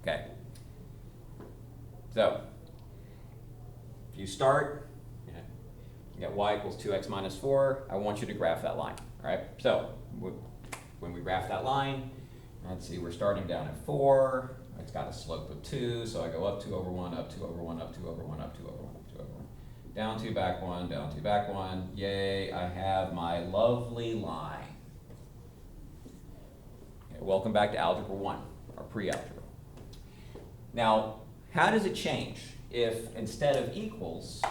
Okay. So, if you start, you got y equals 2x minus 4, I want you to graph that line, all right? So, when we graph that line, let's see, we're starting down at 4, it's got a slope of 2, so I go up 2 over 1, up 2 over 1, up 2 over 1, up 2 over 1, up 2 over 1. Down 2, back 1, down 2, back 1. Yay, I have my lovely line. Okay, welcome back to Algebra 1, or pre-algebra. Now, how does it change if instead of equals,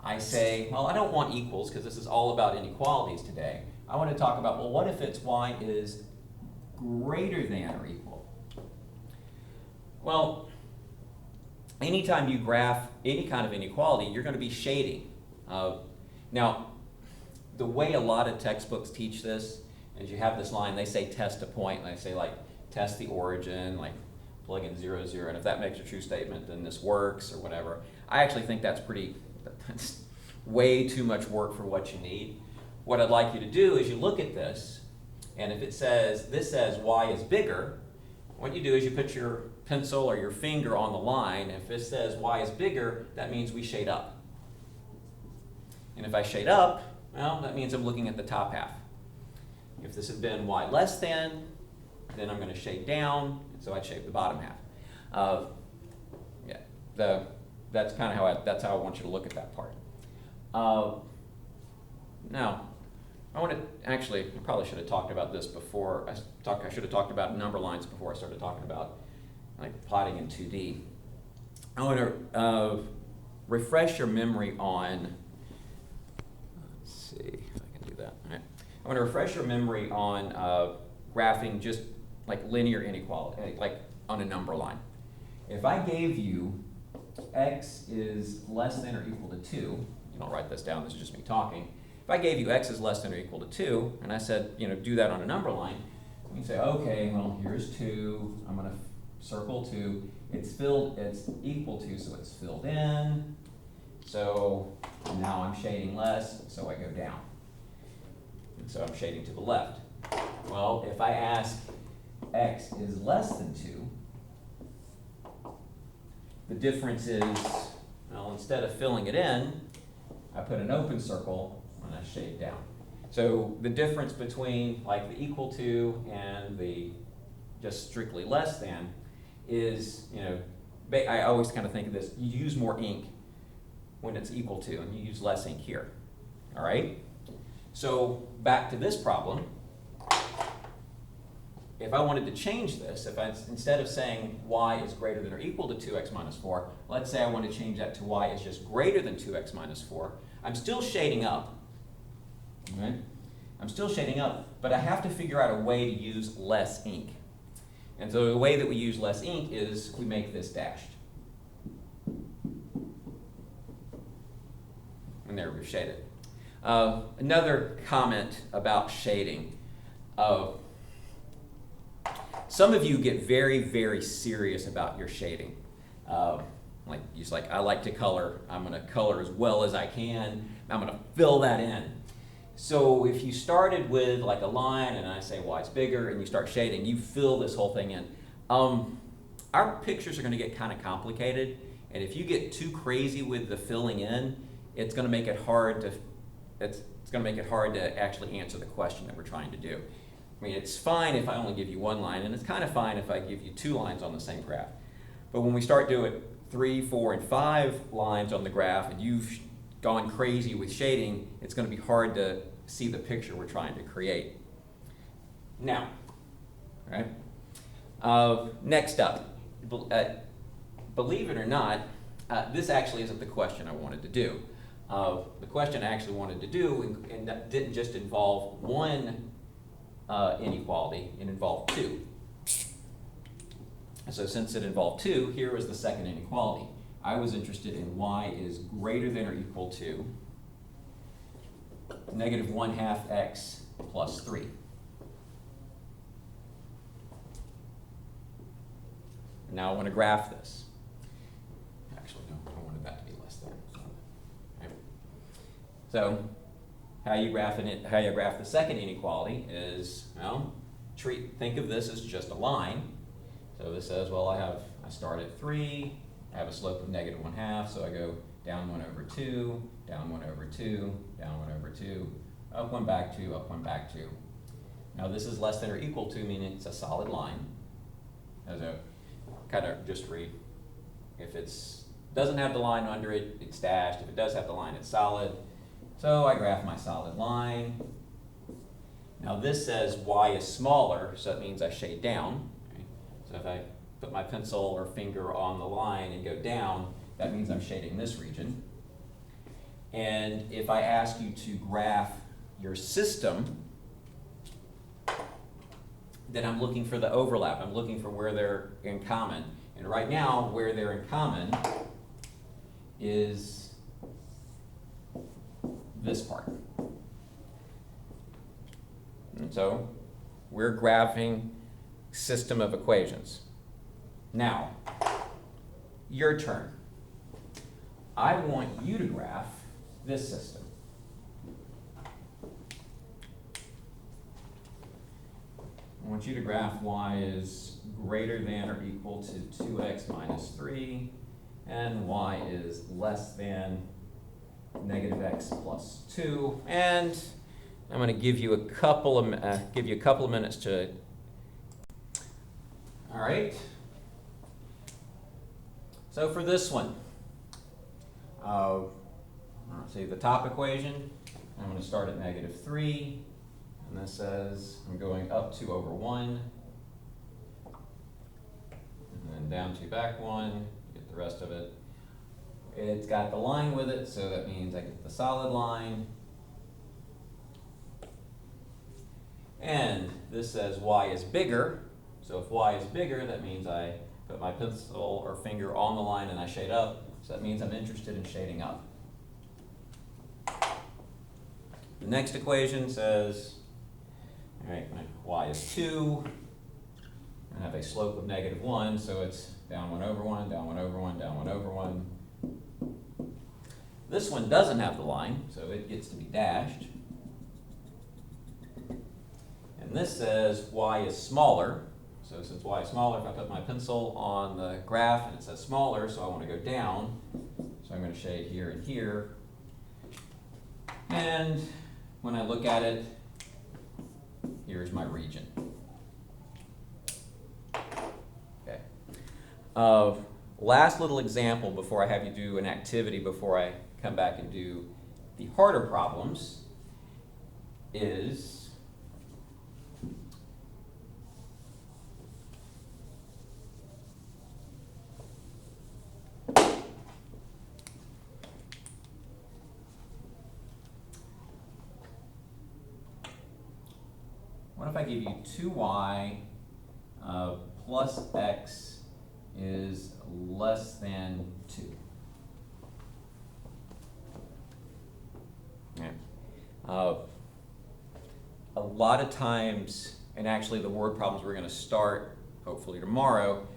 I say, well, I don't want equals because this is all about inequalities today. I want to talk about, well, what if it's y is greater than or equal? Well, anytime you graph any kind of inequality, you're going to be shading. Now, the way a lot of textbooks teach this is you have this line, they say test a point, and they say like test the origin, like plug in 0, 0, and if that makes a true statement, then this works or whatever. I actually think that's way too much work for what you need. What I'd like you to do is you look at this, and if it says, this says y is bigger, what you do is you put your pencil or your finger on the line. If it says y is bigger, that means we shade up. And if I shade up, well, that means I'm looking at the top half. If this had been y less than, then I'm going to shade down, and so I'd shade the bottom half. That's kind of that's how I want you to look at that part. Now, I probably should have talked about this before. I should have talked about number lines before I started talking about like plotting in 2D. I want to refresh your memory on, let's see if I can do that. All right. I want to refresh your memory on graphing just like linear inequality, like on a number line. If I gave you x is less than or equal to 2, you don't write this down, this is just me talking. If I gave you x is less than or equal to 2, and I said, do that on a number line, you can say, okay, well, here's 2, I'm going to circle 2, it's equal to, so it's filled in, so now I'm shading less, so I go down. And so I'm shading to the left. Well, if I ask x is less than 2, the difference is, well, instead of filling it in, I put an open circle and I shade down. So the difference between like the equal to and the just strictly less than is, I always kind of think of this, you use more ink when it's equal to, and you use less ink here, all right? So back to this problem, if I wanted to change this, instead of saying y is greater than or equal to 2x minus 4, let's say I want to change that to y is just greater than 2x minus 4, I'm still shading up, okay? I'm still shading up, but I have to figure out a way to use less ink. And so the way that we use less ink is we make this dashed. And there we've shaded. Another comment about shading. Some of you get very, very serious about your shading. I like to color. I'm going to color as well as I can. I'm going to fill that in. So if you started with like a line and I say, well, it's bigger, and you start shading, you fill this whole thing in. Our pictures are going to get kind of complicated, and if you get too crazy with the filling in, it's going to make it hard to actually answer the question that we're trying to do. I mean, it's fine if I only give you one line, and it's kind of fine if I give you 2 lines on the same graph. But when we start doing 3, 4, and 5 lines on the graph, and you've gone crazy with shading, it's going to be hard to see the picture we're trying to create. Now, all right. Next up, believe it or not, this actually isn't the question I wanted to do. The question I actually wanted to do, and that didn't just involve one inequality, it involved 2. So since it involved 2, here was the second inequality. I was interested in y is greater than or equal to negative 1/2 x plus 3. Now I want to graph this. Actually, no, I wanted that to be less than. Right. So how you graph the second inequality is, well, think of this as just a line. So this says, well, I start at 3, I have a slope of -1/2, so I go down 1 over 2, down 1 over 2, down 1 over 2, up 1 back 2, up 1 back 2. Now this is less than or equal to, meaning it's a solid line. As a kind of just read, if it doesn't have the line under it, it's dashed. If it does have the line, it's solid. So I graph my solid line. Now this says y is smaller, so that means I shade down. Okay? So if I put my pencil or finger on the line and go down, that means I'm shading this region. And if I ask you to graph your system, then I'm looking for the overlap. I'm looking for where they're in common. And right now, where they're in common is this part. And so we're graphing system of equations. Now, your turn. I want you to graph this system. I want you to graph y is greater than or equal to 2x minus 3, and y is less than -x plus 2. And I'm going to give you a couple of minutes to. All right. So for this one, see the top equation. I'm going to start at -3. And this says I'm going up 2 over 1, and then down 2 back 1, get the rest of it. It's got the line with it, so that means I get the solid line. And this says y is bigger, so if y is bigger, that means I put my pencil or finger on the line and I shade up, so that means I'm interested in shading up. The next equation says, all right, my y is 2, and I have a slope of -1, so it's down 1 over 1, down 1 over 1, down 1 over 1. This one doesn't have the line, so it gets to be dashed. And this says y is smaller, so since y is smaller, if I put my pencil on the graph and it says smaller, so I want to go down, so I'm going to shade here and here. And when I look at it, here's my region. Okay. Last little example before I have you do an activity before I come back and do the harder problems is what if I give you 2y plus x is less than 2? Yeah. A lot of times, and actually the word problems we're going to start hopefully tomorrow,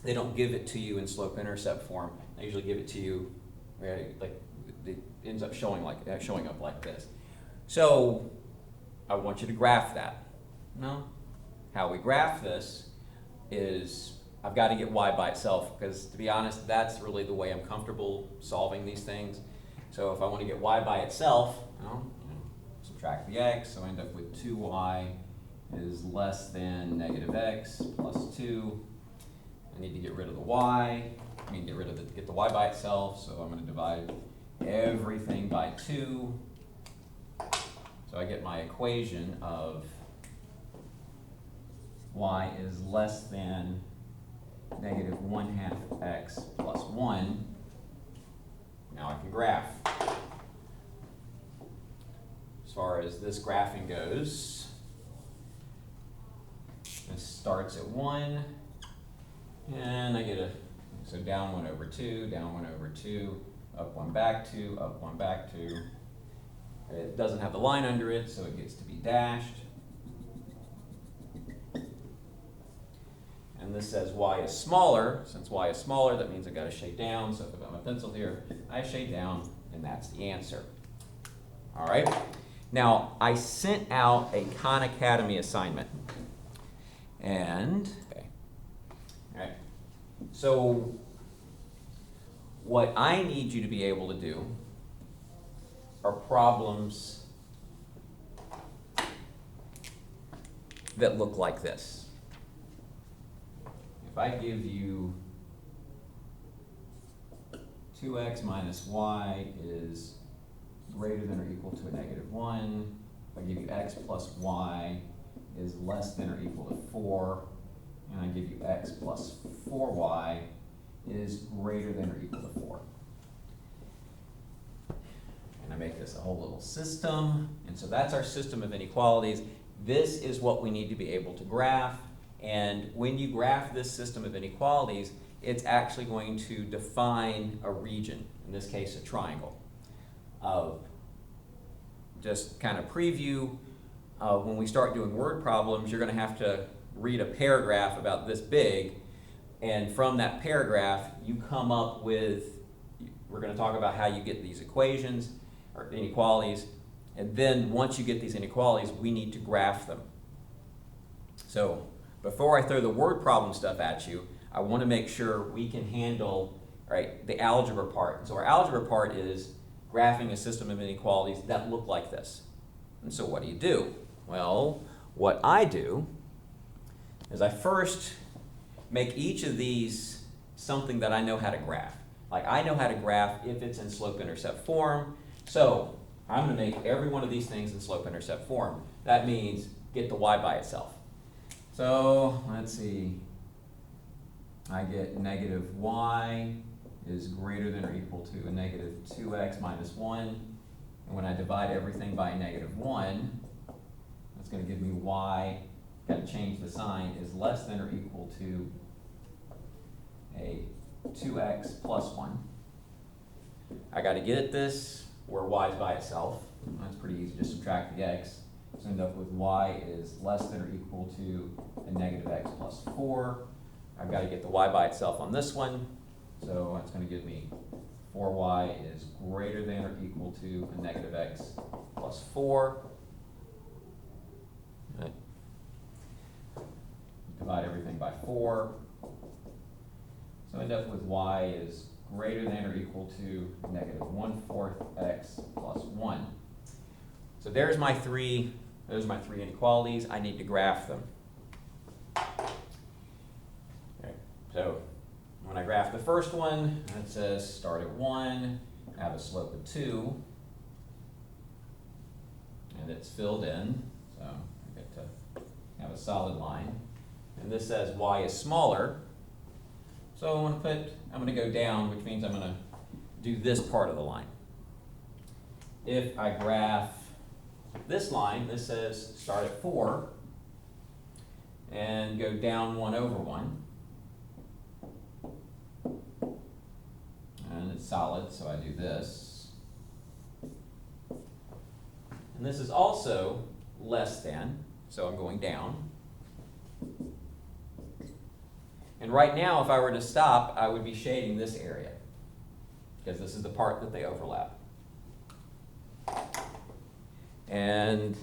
they don't give it to you in slope-intercept form. They usually give it to you like it ends up showing up like this. So I want you to graph that. No? How we graph this is I've got to get y by itself because, to be honest, that's really the way I'm comfortable solving these things. So if I want to get y by itself, subtract the x, so I end up with 2y is less than -x plus 2. I need to get rid of the y. I mean, get the y by itself, so I'm going to divide everything by 2. So I get my equation of y is less than -1/2 x plus 1. Now I can graph. As far as this graphing goes, this starts at 1, and I get so down 1 over 2, down 1 over 2, up 1 back 2, up 1 back 2. It doesn't have the line under it, so it gets to be dashed. And this says y is smaller. Since y is smaller, that means I've got to shade down. So if I've got my pencil here, I shade down, and that's the answer. All right? Now, I sent out a Khan Academy assignment. And, okay. All right. So what I need you to be able to do are problems that look like this. If I give you 2x minus y is greater than or equal to a negative 1, if I give you x plus y is less than or equal to 4, and I give you x plus 4y is greater than or equal to 4. And I make this a whole little system, and so that's our system of inequalities. This is what we need to be able to graph, and when you graph this system of inequalities, it's actually going to define a region, in this case a triangle. Just kind of preview, when we start doing word problems, you're going to have to read a paragraph about this big, and from that paragraph you come up with, we're going to talk about how you get these equations or inequalities, and then once you get these inequalities we need to graph them. So before I throw the word problem stuff at you, I want to make sure we can handle, right, the algebra part. So our algebra part is graphing a system of inequalities that look like this. And so what do? Well, what I do is I first make each of these something that I know how to graph. Like I know how to graph if it's in slope-intercept form. So I'm going to make every one of these things in slope-intercept form. That means get the y by itself. So let's see. I get negative y is greater than or equal to a negative 2x minus 1. And when I divide everything by negative 1, that's going to give me y, got to change the sign, is less than or equal to a 2x plus 1. I got to get at this where y is by itself. That's pretty easy, just subtract the x. So end up with y is less than or equal to a negative x plus 4. I've got to get the y by itself on this one. So that's going to give me 4y is greater than or equal to a negative x plus 4. Right. Divide everything by 4. So end up with y is greater than or equal to negative 1/4 x plus 1. So there's my three inequalities. I need to graph them. Okay. So when I graph the first one, it says start at 1, have a slope of 2, and it's filled in, so I get to have a solid line. And this says y is smaller, so I'm going to go down, which means I'm going to do this part of the line. If I graph this line, this says start at 4 and go down 1/1. And it's solid, so I do this. And this is also less than, so I'm going down. And right now, if I were to stop, I would be shading this area, because this is the part that they overlap. And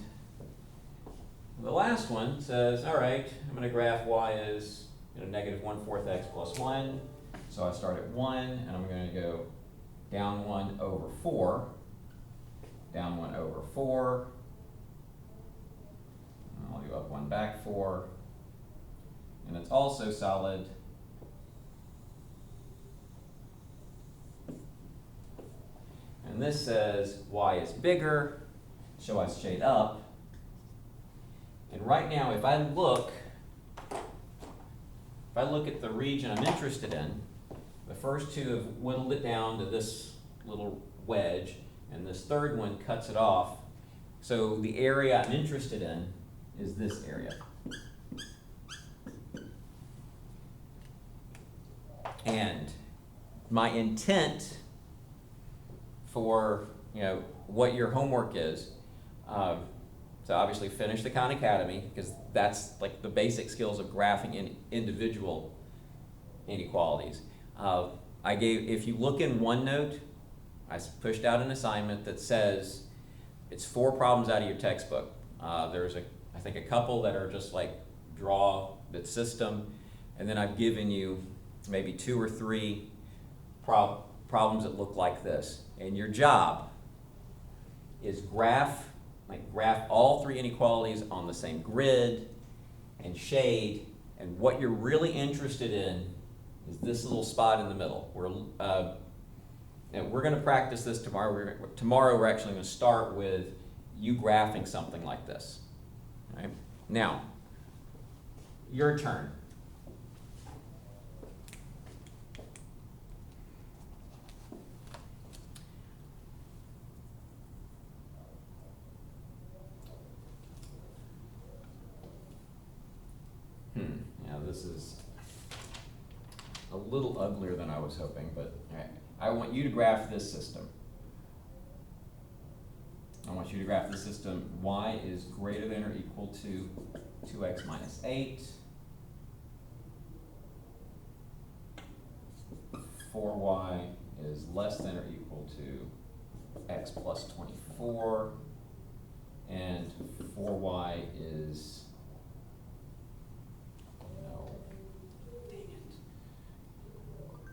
the last one says, all right, I'm going to graph y as negative 1/4 x plus 1. So I start at 1, and I'm going to go down 1/4, down 1/4. I'll do up 1, back 4. And it's also solid. And this says y is bigger, so I shade up. And right now, if I look at the region I'm interested in, the first two have whittled it down to this little wedge, and this third one cuts it off. So the area I'm interested in is this area. And my intent for what your homework is, so obviously finish the Khan Academy, because that's like the basic skills of graphing in individual inequalities. If you look in OneNote, I pushed out an assignment that says it's 4 problems out of your textbook. There's I think a couple that are just like draw the system, and then I've given you maybe 2 or 3 problems that look like this. And your job is graph all 3 inequalities on the same grid and shade, and what you're really interested in is this little spot in the middle. And we're going to practice this tomorrow. Tomorrow we're actually going to start with you graphing something like this. All right? Now, your turn. Now this is a little uglier than I was hoping, but all right. I want you to graph this system. I want you to graph the system. Y is greater than or equal to 2x minus 8. 4y is less than or equal to x plus 24. And 4y is, no, dang it.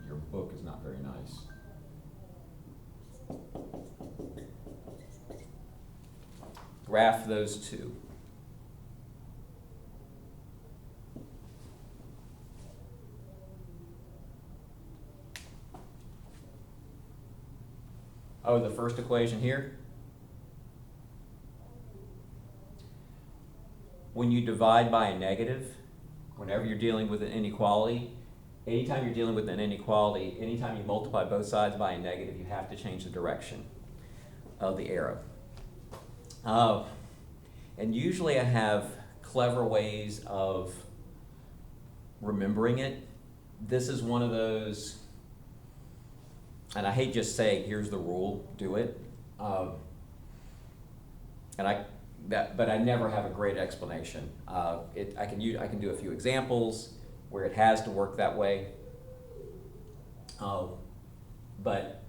Your book is not very nice. Graph those two. Oh, the first equation here? When you divide by a negative, whenever you're dealing with an inequality, anytime you're dealing with an inequality, anytime you multiply both sides by a negative, you have to change the direction of the arrow. And usually I have clever ways of remembering it. This is one of those, and I hate just saying, here's the rule, do it. But I never have a great explanation. I can do a few examples where it has to work that way. But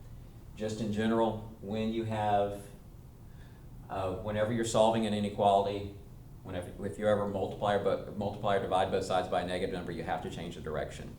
just in general, when you have, whenever you're solving an inequality, if you ever multiply or divide both sides by a negative number, you have to change the direction.